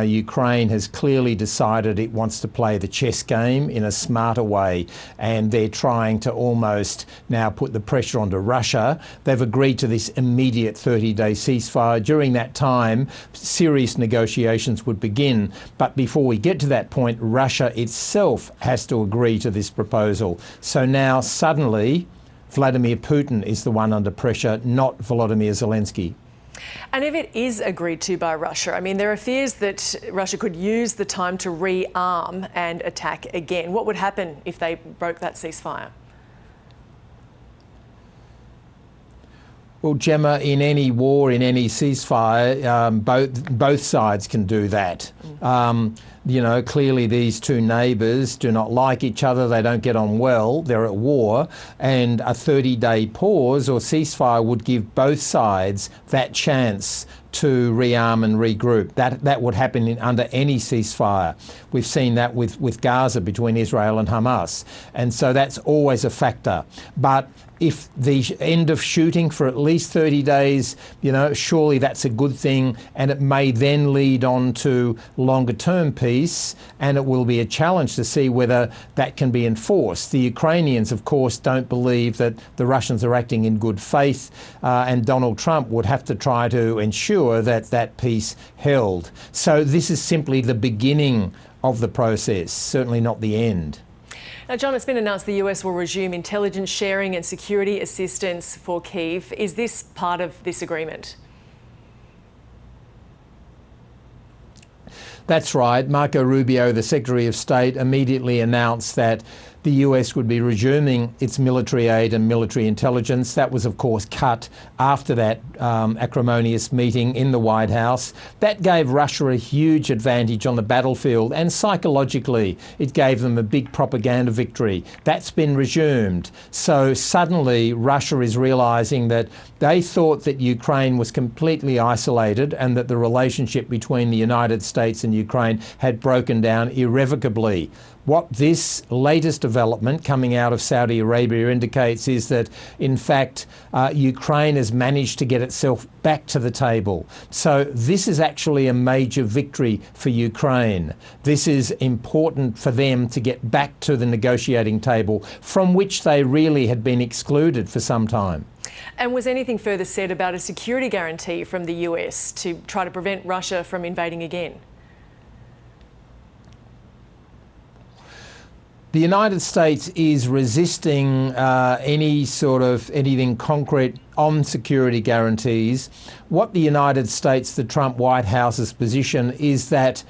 Ukraine has clearly decided it wants to play the chess game in a smarter way, and they're trying to almost now put the pressure onto Russia. They've agreed to this immediate 30-day ceasefire. During that time, serious negotiations would begin. But before we get to that point, Russia itself has to agree to this proposal. So now suddenly Vladimir Putin is the one under pressure, not Volodymyr Zelensky. And if it is agreed to by Russia, I mean, there are fears that Russia could use the time to rearm and attack again. What would happen if they broke that ceasefire? Well, Gemma, in any war, in any ceasefire, both sides can do that. You know, clearly these two neighbours do not like each other, they don't get on well, they're at war, and a 30-day pause or ceasefire would give both sides that chance to rearm and regroup. That would happen under any ceasefire. We've seen that with Gaza between Israel and Hamas. And so that's always a factor. But if the end of shooting for at least 30 days, you know, surely that's a good thing, and it may then lead on to longer term peace, and it will be a challenge to see whether that can be enforced. The Ukrainians, of course, don't believe that the Russians are acting in good faith, and Donald Trump would have to try to ensure that that peace held. So this is simply the beginning of the process, certainly not the end. Now, John, it's been announced the US will resume intelligence sharing and security assistance for Kyiv. Is this part of this agreement? That's right. Marco Rubio, the Secretary of State, immediately announced that the US would be resuming its military aid and military intelligence. That was, of course, cut after that acrimonious meeting in the White House. That gave Russia a huge advantage on the battlefield, and psychologically it gave them a big propaganda victory. That's been resumed. So suddenly Russia is realising that they thought that Ukraine was completely isolated and that the relationship between the United States and Ukraine had broken down irrevocably. What this latest development coming out of Saudi Arabia indicates is that, in fact, Ukraine has managed to get itself back to the table. So this is actually a major victory for Ukraine. This is important for them to get back to the negotiating table, from which they really had been excluded for some time. And was anything further said about a security guarantee from the US to try to prevent Russia from invading again? The United States is resisting anything concrete on security guarantees. What the United States, the Trump White House's position is that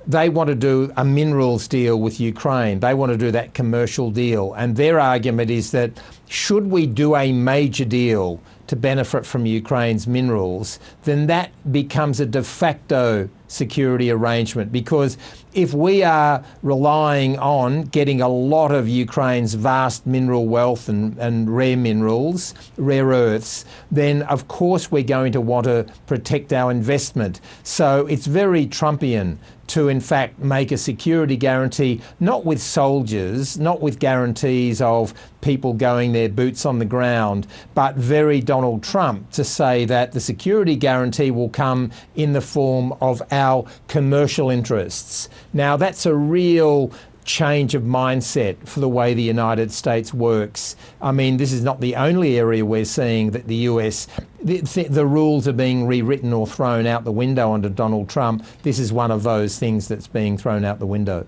they want to do a minerals deal with Ukraine. They want to do that commercial deal. And their argument is that should we do a major deal to benefit from Ukraine's minerals, then that becomes a de facto security arrangement, because if we are relying on getting a lot of Ukraine's vast mineral wealth and rare minerals, rare earths, then of course we're going to want to protect our investment. So it's very Trumpian to in fact make a security guarantee, not with soldiers, not with guarantees of people going their boots on the ground, but very Donald Trump to say that the security guarantee will come in the form of our commercial interests. Now that's a real change of mindset for the way the United States works. I mean, this is not the only area we're seeing that the US, the rules are being rewritten or thrown out the window under Donald Trump. This is one of those things that's being thrown out the window.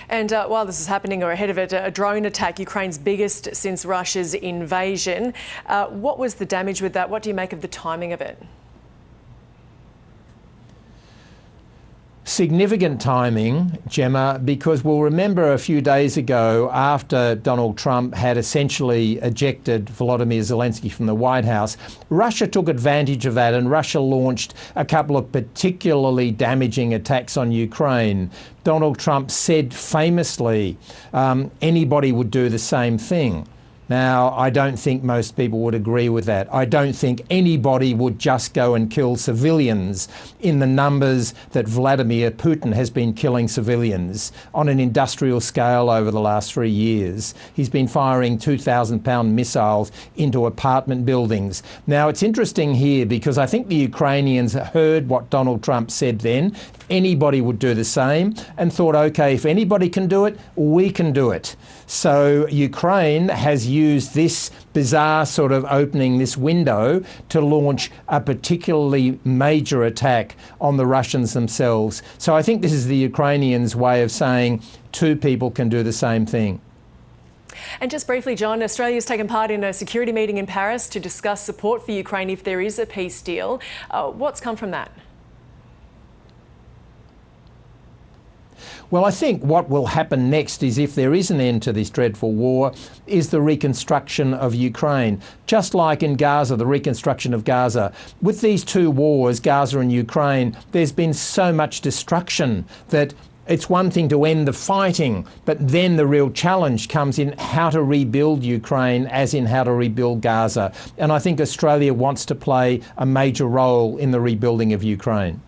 And while this is happening, or ahead of it, a drone attack, Ukraine's biggest since Russia's invasion. What was the damage with that? What do you make of the timing of it? Significant timing, Gemma, because we'll remember a few days ago, after Donald Trump had essentially ejected Volodymyr Zelensky from the White House, Russia took advantage of that, and Russia launched a couple of particularly damaging attacks on Ukraine. Donald Trump said famously, anybody would do the same thing. Now, I don't think most people would agree with that. I don't think anybody would just go and kill civilians in the numbers that Vladimir Putin has been killing civilians on an industrial scale over the last 3 years. He's been firing 2,000-pound missiles into apartment buildings. Now, it's interesting here because I think the Ukrainians heard what Donald Trump said then. Anybody would do the same and thought, OK, if anybody can do it, we can do it. So Ukraine has used this bizarre sort of opening, this window, to launch a particularly major attack on the Russians themselves. So I think this is the Ukrainians' way of saying two people can do the same thing. And just briefly, John, Australia's taken part in a security meeting in Paris to discuss support for Ukraine if there is a peace deal. What's come from that? Well, I think what will happen next is, if there is an end to this dreadful war, is the reconstruction of Ukraine. Just like in Gaza, the reconstruction of Gaza. With these two wars, Gaza and Ukraine, there's been so much destruction that it's one thing to end the fighting, but then the real challenge comes in how to rebuild Ukraine, as in how to rebuild Gaza. And I think Australia wants to play a major role in the rebuilding of Ukraine.